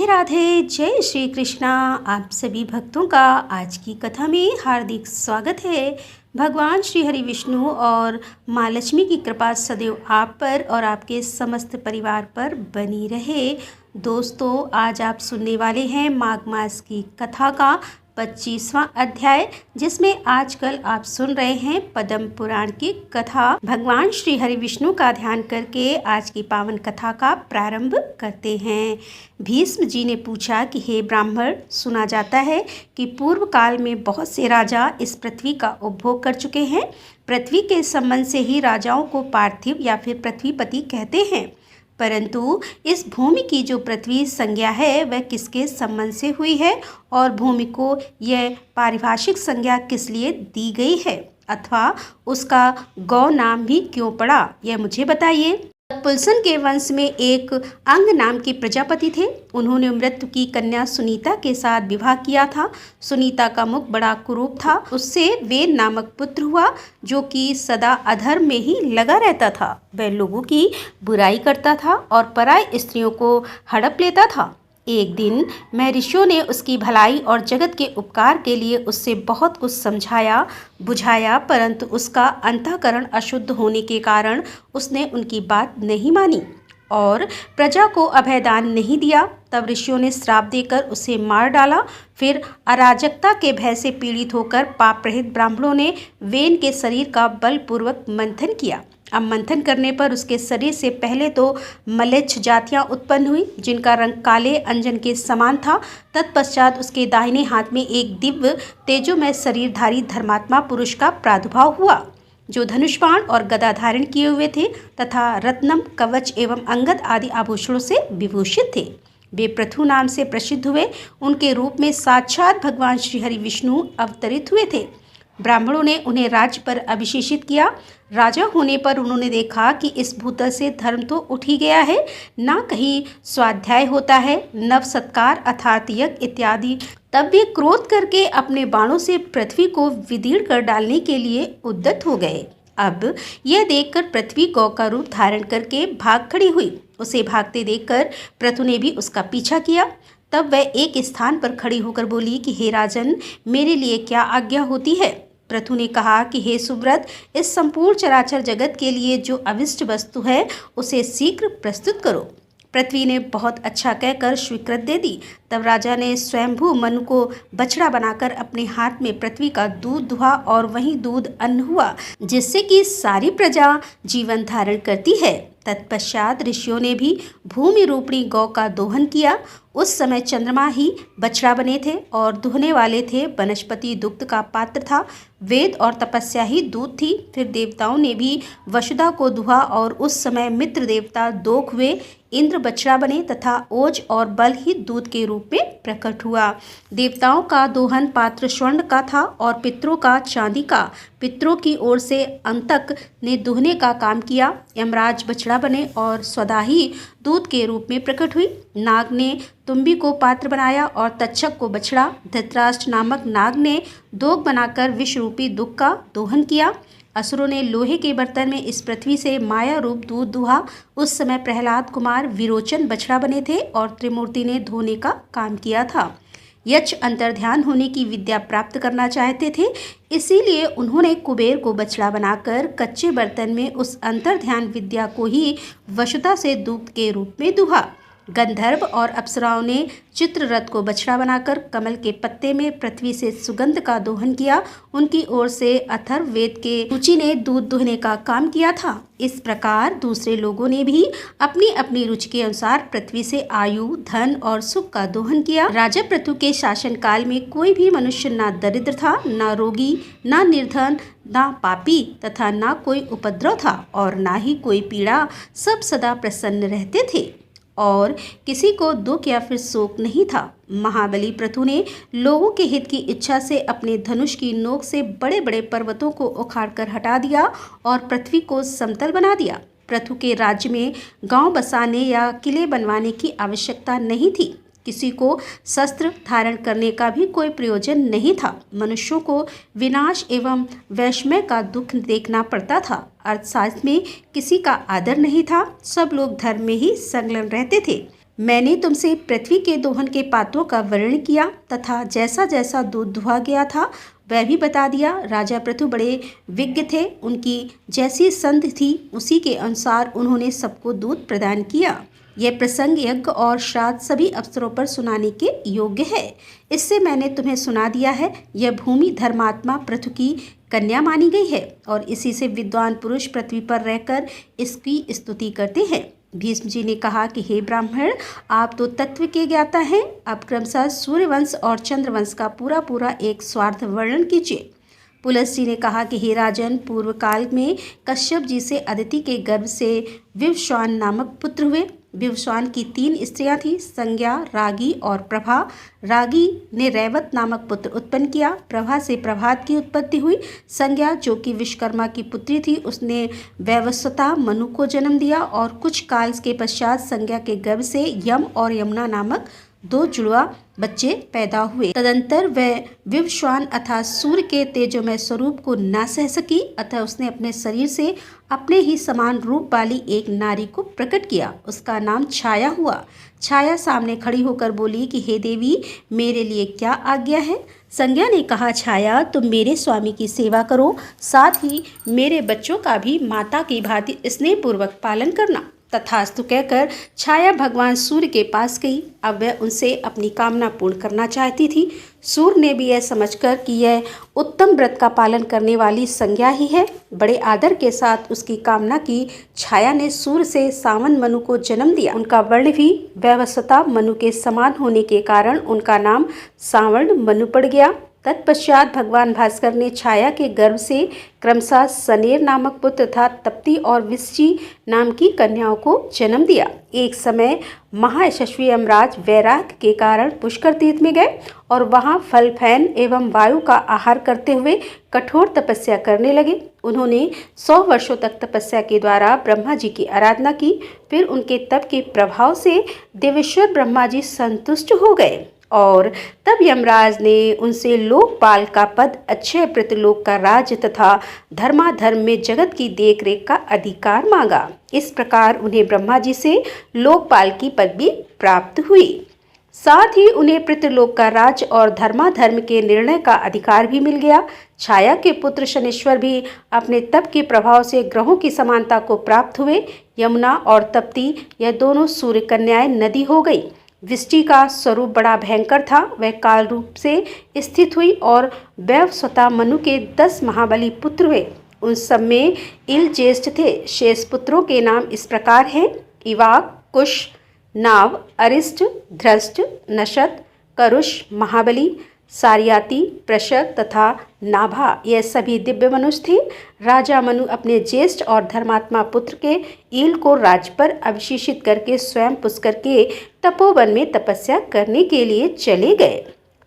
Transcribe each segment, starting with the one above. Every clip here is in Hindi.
राधे, जय श्री कृष्णा। आप सभी भक्तों का आज की कथा में हार्दिक स्वागत है। भगवान श्री हरि विष्णु और माँ लक्ष्मी की कृपा सदैव आप पर और आपके समस्त परिवार पर बनी रहे। दोस्तों, आज आप सुनने वाले हैं माघ मास की कथा का 25वां अध्याय, जिसमें आजकल आप सुन रहे हैं पद्म पुराण की कथा। भगवान श्री हरि विष्णु का ध्यान करके आज की पावन कथा का प्रारंभ करते हैं। भीष्म जी ने पूछा कि हे ब्राह्मण, सुना जाता है कि पूर्व काल में बहुत से राजा इस पृथ्वी का उपभोग कर चुके हैं। पृथ्वी के संबंध से ही राजाओं को पार्थिव या फिर पृथ्वीपति कहते हैं, परंतु इस भूमि की जो पृथ्वी संज्ञा है वह किसके संबंध से हुई है और भूमि को यह पारिभाषिक संज्ञा किस लिए दी गई है, अथवा उसका गौ नाम भी क्यों पड़ा, यह मुझे बताइए। पुलसन के वंश में एक अंग नाम के प्रजापति थे। उन्होंने मृत्यु की कन्या सुनीता के साथ विवाह किया था। सुनीता का मुख बड़ा कुरूप था। उससे वेद नामक पुत्र हुआ, जो कि सदा अधर्म में ही लगा रहता था। वह लोगों की बुराई करता था और पराई स्त्रियों को हड़प लेता था। एक दिन महर्षियों ने उसकी भलाई और जगत के उपकार के लिए उससे बहुत कुछ समझाया बुझाया, परंतु उसका अंतःकरण अशुद्ध होने के कारण उसने उनकी बात नहीं मानी और प्रजा को अभयदान नहीं दिया। तब ऋषियों ने श्राप देकर उसे मार डाला। फिर अराजकता के भय से पीड़ित होकर पाप रहित ब्राह्मणों ने वेन के शरीर का बलपूर्वक मंथन किया। अब मंथन करने पर उसके शरीर से पहले तो मलेच्छ जातियां उत्पन्न हुई, जिनका रंग काले अंजन के समान था। तत्पश्चात उसके दाहिने हाथ में एक दिव्य तेजोमय शरीरधारी धर्मात्मा पुरुष का प्रादुर्भाव हुआ, जो धनुष बाण और गदा धारण किए हुए थे तथा रत्नम, कवच एवं अंगद आदि आभूषणों से विभूषित थे। वे पृथु नाम से प्रसिद्ध हुए। उनके रूप में साक्षात भगवान श्री हरि विष्णु अवतरित हुए थे। ब्राह्मणों ने उन्हें राज्य पर अभिषेचित किया। राजा होने पर उन्होंने देखा कि इस भूतल से धर्म तो उठ ही गया है, ना कहीं स्वाध्याय होता है, नव सत्कार अर्थात यज्ञ इत्यादि। तब वे क्रोध करके अपने बाणों से पृथ्वी को विदीर्ण कर डालने के लिए उद्यत हो गए। अब यह देखकर पृथ्वी गौ का रूप धारण करके भाग खड़ी हुई। उसे भागते देखकर पृथु ने भी उसका पीछा किया। तब वह एक स्थान पर खड़ी होकर बोली कि हे राजन, मेरे लिए क्या आज्ञा होती है। पृथु ने कहा कि हे सुव्रत, इस संपूर्ण चराचर जगत के लिए जो अविष्ट वस्तु है उसे शीघ्र प्रस्तुत करो। पृथ्वी ने बहुत अच्छा कहकर स्वीकृत दे दी। तब राजा ने स्वयंभू मनु को बछड़ा बनाकर अपने हाथ में पृथ्वी का दूध दुहा और वही दूध अन्न हुआ, जिससे कि सारी प्रजा जीवन धारण करती है। तत्पश्चात ऋषियों ने भी भूमि रूपणी गौ का दोहन किया। उस समय चंद्रमा ही बछड़ा बने थे और दुहने वाले थे। वनस्पति दुग्ध का पात्र था, वेद और तपस्या ही दूध थी। फिर देवताओं ने भी वसुधा को दुहा और उस समय मित्र देवता दोख हुए। इंद्र बछड़ा बने तथा ओज और बल ही दूध के रूप में प्रकट हुआ। देवताओं का दोहन पात्र स्वर्ण का था और पितरों का चांदी का। पितरों की ओर से अंतक ने दुहने का काम किया। यमराज बछड़ा बने और स्वदा ही दूध के रूप में प्रकट हुई। नाग ने तुम्बी को पात्र बनाया और तक्षक को बछड़ा। धृतराष्ट्र नामक नाग ने दोग बनाकर विष रूपी दुख का दोहन किया। असुरों ने लोहे के बर्तन में इस पृथ्वी से माया रूप दूध दुहा। उस समय प्रहलाद कुमार विरोचन बछड़ा बने थे और त्रिमूर्ति ने धोने का काम किया था। यक्ष अंतर्ध्यान होने की विद्या प्राप्त करना चाहते थे, इसीलिए उन्होंने कुबेर को बछड़ा बनाकर कच्चे बर्तन में उस अंतर्ध्यान विद्या को ही वशुता से दूध के रूप में दुहा। गंधर्व और अप्सराओं ने चित्ररथ को बछड़ा बनाकर कमल के पत्ते में पृथ्वी से सुगंध का दोहन किया। उनकी ओर से अथर्व वेद के रुचि ने दूध दुहने का काम किया था। इस प्रकार दूसरे लोगों ने भी अपनी अपनी रुचि के अनुसार पृथ्वी से आयु, धन और सुख का दोहन किया। राजा पृथु के शासन काल में कोई भी मनुष्य ना दरिद्र था, ना रोगी, ना निर्धन, ना पापी तथा ना कोई उपद्रव था और ना ही कोई पीड़ा। सब सदा प्रसन्न रहते थे और किसी को दुख या फिर शोक नहीं था। महाबली पृथु ने लोगों के हित की इच्छा से अपने धनुष की नोक से बड़े बड़े पर्वतों को उखाड़कर हटा दिया और पृथ्वी को समतल बना दिया। पृथु के राज्य में गांव बसाने या किले बनवाने की आवश्यकता नहीं थी। किसी को शस्त्र धारण करने का भी कोई प्रयोजन नहीं था। मनुष्यों को विनाश एवं वैषम्य का दुख देखना पड़ता था। अर्थशास्त्र में किसी का आदर नहीं था। सब लोग धर्म में ही संलग्न रहते थे। मैंने तुमसे पृथ्वी के दोहन के पात्रों का वर्णन किया तथा जैसा जैसा दूध दुहा गया था वह भी बता दिया। राजा पृथु बड़े विज्ञ थे, उनकी जैसी संध थी उसी के अनुसार उन्होंने सबको दूध प्रदान किया। यह प्रसंग यज्ञ और श्राद्ध सभी अवसरों पर सुनाने के योग्य है। इससे मैंने तुम्हें सुना दिया है। यह भूमि धर्मात्मा पृथु की कन्या मानी गई है और इसी से विद्वान पुरुष पृथ्वी पर रहकर इसकी स्तुति करते हैं। भीष्म जी ने कहा कि हे ब्राह्मण, आप तो तत्व के ज्ञाता हैं। अब क्रमशः सूर्यवंश और चंद्रवंश का पूरा पूरा एक स्वार्थ वर्णन कीजिए। पुलस्त जी ने कहा कि हे राजन, पूर्व काल में कश्यप जी से अदिति के गर्भ से विवस्वान नामक पुत्र हुए। विवस्वान की 3 स्त्रियां थी, संज्ञा, रागी और प्रभा। रागी ने रैवत नामक पुत्र उत्पन्न किया। प्रभा से प्रभात की उत्पत्ति हुई। संज्ञा, जो कि विश्वकर्मा की पुत्री थी, उसने वैवस्वता मनु को जन्म दिया और कुछ काल के पश्चात संज्ञा के गर्भ से यम और यमुना नामक 2 जुड़वा बच्चे पैदा हुए। तदंतर वह विवस्वान अर्थात सूर्य के तेजोमय स्वरूप को न सह सकी, अतः उसने अपने शरीर से अपने ही समान रूप वाली एक नारी को प्रकट किया। उसका नाम छाया हुआ। छाया सामने खड़ी होकर बोली कि हे देवी, मेरे लिए क्या आज्ञा है। संज्ञा ने कहा, छाया, तुम मेरे स्वामी की सेवा करो, साथ ही मेरे बच्चों का भी माता की भांति स्नेहपूर्वक पालन करना। तथास्तु कहकर छाया भगवान सूर्य के पास गई। अब वह उनसे अपनी कामना पूर्ण करना चाहती थी। सूर्य ने भी यह समझकर कि यह उत्तम व्रत का पालन करने वाली संज्ञा ही है, बड़े आदर के साथ उसकी कामना की। छाया ने सूर्य से सावन मनु को जन्म दिया। उनका वर्ण भी वैवस्वता मनु के समान होने के कारण उनका नाम सावर्ण मनु पड़ गया। तत्पश्चात भगवान भास्कर ने छाया के गर्भ से क्रमशः सनेर नामक पुत्र तथा तप्ती और विष्टि नाम की कन्याओं को जन्म दिया। एक समय महायशस्वी यमराज वैराग्य के कारण पुष्कर तीर्थ में गए और वहां फल फैन एवं वायु का आहार करते हुए कठोर तपस्या करने लगे। उन्होंने 100 वर्षों तक तपस्या के द्वारा ब्रह्मा जी की आराधना की। फिर उनके तप के प्रभाव से देवेश्वर ब्रह्मा जी संतुष्ट हो गए और तब यमराज ने उनसे लोकपाल का पद, अक्षय पृथ्वीलोक का राज्य तथा धर्माधर्म में जगत की देखरेख का अधिकार मांगा। इस प्रकार उन्हें ब्रह्मा जी से लोकपाल की पदवी प्राप्त हुई। साथ ही उन्हें पृथ्वीलोक का राज्य और धर्माधर्म के निर्णय का अधिकार भी मिल गया। छाया के पुत्र शनेश्वर भी अपने तप के प्रभाव से ग्रहों की समानता को प्राप्त हुए। यमुना और तप्ती, यह दोनों सूर्य कन्याएं नदी हो गई। विष्टि का स्वरूप बड़ा भयंकर था। वह काल रूप से स्थित हुई और वैवस्वता मनु के 10 महाबली पुत्र हुए। उन सब में इल ज्येष्ठ थे। शेष पुत्रों के नाम इस प्रकार हैं: इवाक, कुश, नाव, अरिष्ट, ध्रष्ट, नशत, करुष, महाबली, सारियाती, प्रशक तथा नाभा, यह सभी दिव्य मनुष्य थे। राजा मनु अपने ज्येष्ठ और धर्मात्मा पुत्र के ईल को राज पर अभिषेचित करके स्वयं पुष्कर के तपोवन में तपस्या करने के लिए चले गए।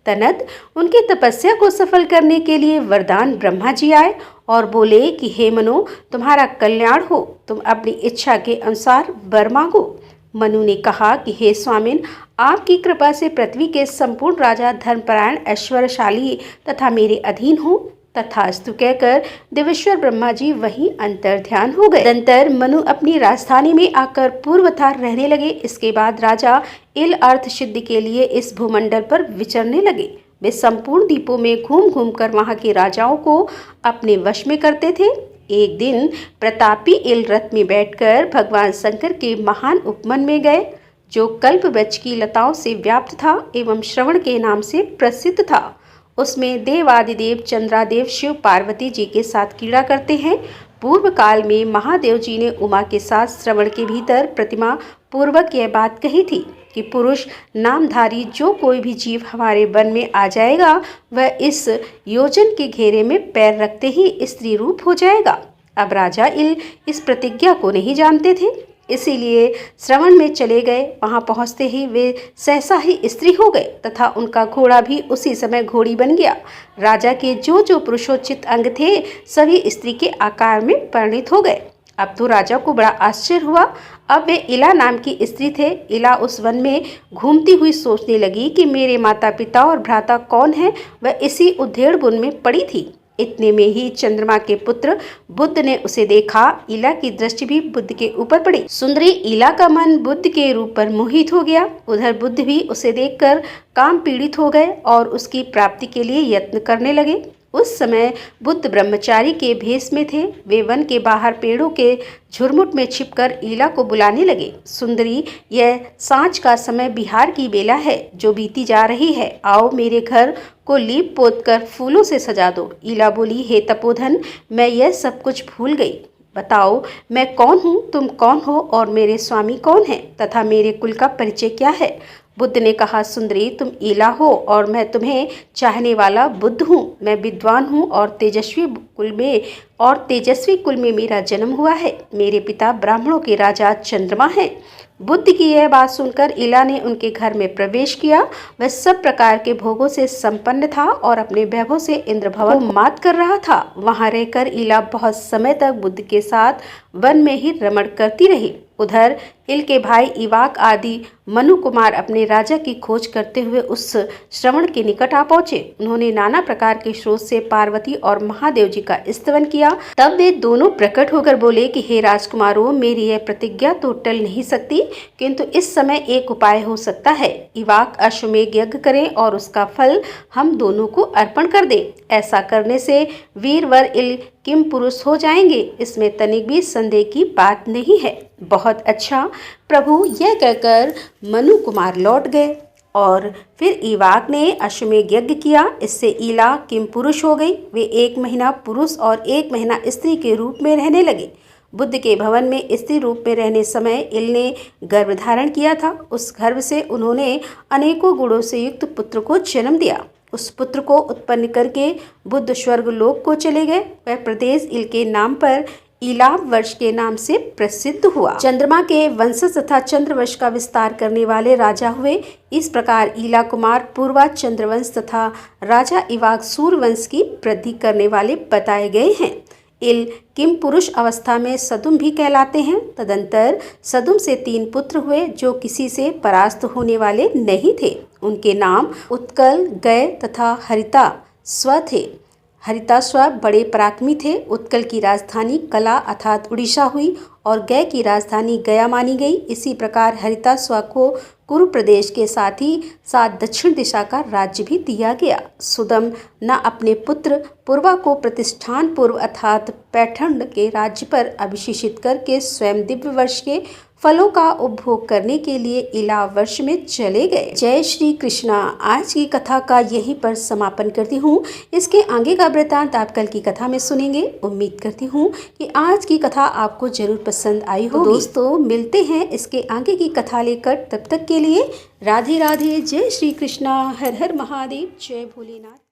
तनद उनकी तपस्या को सफल करने के लिए वरदान ब्रह्मा जी आए और बोले कि हे मनु, तुम्हारा कल्याण हो, तुम अपनी इच्छा के अनुसार वर मांगो। मनु ने कहा कि हे स्वामिन, आपकी कृपा से पृथ्वी के संपूर्ण राजा धर्मपरायण, ऐश्वर्यशाली तथा मेरे अधीन हो। तथास्तु कहकर देवेश्वर ब्रह्मा जी वहीं अंतर्ध्यान हो गए। तदंतर मनु अपनी राजधानी में आकर पूर्वथा रहने लगे। इसके बाद राजा इल अर्थ सिद्धि के लिए इस भूमंडल पर विचरने लगे। वे संपूर्ण द्वीपों में घूम घूम कर वहां के राजाओं को अपने वश में करते थे। एक दिन प्रतापी इल रथ में बैठकर भगवान शंकर के महान उपवन में गए, जो कल्प वृक्ष की लताओं से व्याप्त था एवं श्रवण के नाम से प्रसिद्ध था। उसमें देवादिदेव चंद्रादेव शिव पार्वती जी के साथ क्रीड़ा करते हैं। पूर्व काल में महादेव जी ने उमा के साथ श्रवण के भीतर प्रतिमा पूर्वक यह बात कही थी कि पुरुष नामधारी जो कोई भी जीव हमारे वन में आ जाएगा, वह इस योजन के घेरे में पैर रखते ही स्त्री रूप हो जाएगा। अब राजा इल इस प्रतिज्ञा को नहीं जानते थे, इसीलिए श्रवण में चले गए। वहां पहुंचते ही वे सहसा ही स्त्री हो गए तथा उनका घोड़ा भी उसी समय घोड़ी बन गया। राजा के जो जो पुरुषोचित अंग थे, सभी स्त्री के आकार में परिणित हो गए। अब तो राजा को बड़ा आश्चर्य हुआ। अब वे इला नाम की स्त्री थे। इला उस वन में घूमती हुई सोचने लगी कि मेरे माता पिता और भ्राता कौन है। वह इसी उधेड़ बुन में पड़ी थी। इतने में ही चंद्रमा के पुत्र बुद्ध ने उसे देखा। इला की दृष्टि भी बुद्ध के ऊपर पड़ी। सुंदरी इला का मन बुद्ध के रूप पर मोहित हो गया। उधर बुद्ध भी उसे देखकर काम पीड़ित हो गए और उसकी प्राप्ति के लिए यत्न करने लगे। उस समय बुद्ध ब्रह्मचारी के भेष में थे। वे वन के बाहर पेड़ों के झुरमुट में छिपकर इला को बुलाने लगे। सुंदरी, यह सांझ का समय बिहार की बेला है जो बीती जा रही है। आओ मेरे घर को लीप पोत कर फूलों से सजा दो। इला बोली, हे तपोधन, मैं यह सब कुछ भूल गई। बताओ मैं कौन हूँ, तुम कौन हो और मेरे स्वामी कौन है तथा मेरे कुल का परिचय क्या है। बुद्ध ने कहा, सुंदरी, तुम इला हो और मैं तुम्हें चाहने वाला बुद्ध हूँ। मैं विद्वान हूँ और तेजस्वी कुल में मेरा जन्म हुआ है। मेरे पिता ब्राह्मणों के राजा चंद्रमा हैं। बुद्ध की यह बात सुनकर इला ने उनके घर में प्रवेश किया। वह सब प्रकार के भोगों से संपन्न था और अपने वैभव से इंद्र भवन को मात कर रहा था। वहां रहकर इला बहुत समय तक बुद्ध के साथ वन में ही रमण करती रही। उधर इल के भाई इवाक आदि मनु कुमार अपने राजा की खोज करते हुए उस श्रवण के निकट आ पहुंचे। उन्होंने नाना प्रकार के स्रोत से पार्वती और महादेव जी का स्तवन किया। तब वे दोनों प्रकट होकर बोले कि हे राजकुमारों, मेरी यह प्रतिज्ञा तो टल नहीं सकती, किंतु इस समय एक उपाय हो सकता है। इवाक अश्वमेघ यज्ञ करें और उसका फल हम दोनों को अर्पण कर दे। ऐसा करने से वीरवर इल किम पुरुष हो जाएंगे, इसमें तनिक भी संदेह की बात नहीं है। बहुत अच्छा प्रभु, यह कहकर मनु कुमार लौट गए और फिर इवाक ने अश्वमेघ यज्ञ किया। इससे इला किम पुरुष हो गई। वे 1 महीना पुरुष और 1 महीना स्त्री के रूप में रहने लगे। बुद्ध के भवन में स्त्री रूप में रहने समय इल ने गर्भ धारण किया था। उस गर्भ से उन्होंने अनेकों गुणों से युक्त पुत्र को जन्म दिया। उस पुत्र को उत्पन्न करके बुद्ध स्वर्ग लोक को चले गए। वह प्रदेश इल के नाम पर इलाव वर्ष के नाम से प्रसिद्ध हुआ। चंद्रमा के वंशज तथा चंद्रवंश का विस्तार करने वाले राजा हुए। इस प्रकार इला कुमार पूर्वा चंद्रवंश तथा राजा इवाक सूर्यवंश की वृद्धि करने वाले बताए गए हैं। इल किम पुरुष अवस्था में सदुम भी कहलाते हैं। तदंतर सदुम से 3 पुत्र हुए जो किसी से परास्त होने वाले नहीं थे। उनके नाम उत्कल, गय तथा हरिता स्व थे। हरिताश्व बड़े पराक्रमी थे। उत्कल की राजधानी कला अर्थात उड़ीसा हुई और गय की राजधानी गया मानी गई। इसी प्रकार हरिताश्व को कुरु प्रदेश के साथ ही साथ दक्षिण दिशा का राज्य भी दिया गया। सुदम न अपने पुत्र पूर्वा को प्रतिष्ठान पूर्व अर्थात पैठण के राज्य पर अभिषेचित करके स्वयं दिव्य वर्ष के फलों का उपभोग करने के लिए इला वर्ष में चले गए। जय श्री कृष्णा। आज की कथा का यहीं पर समापन करती हूँ। इसके आगे का वृत्तांत आप कल की कथा में सुनेंगे। उम्मीद करती हूँ कि आज की कथा आपको जरूर पसंद आई हो। दोस्तों, मिलते हैं इसके आगे की कथा लेकर। तब तक के लिए राधे राधे। जय श्री कृष्णा। हर हर महादेव। जय भोलेनाथ।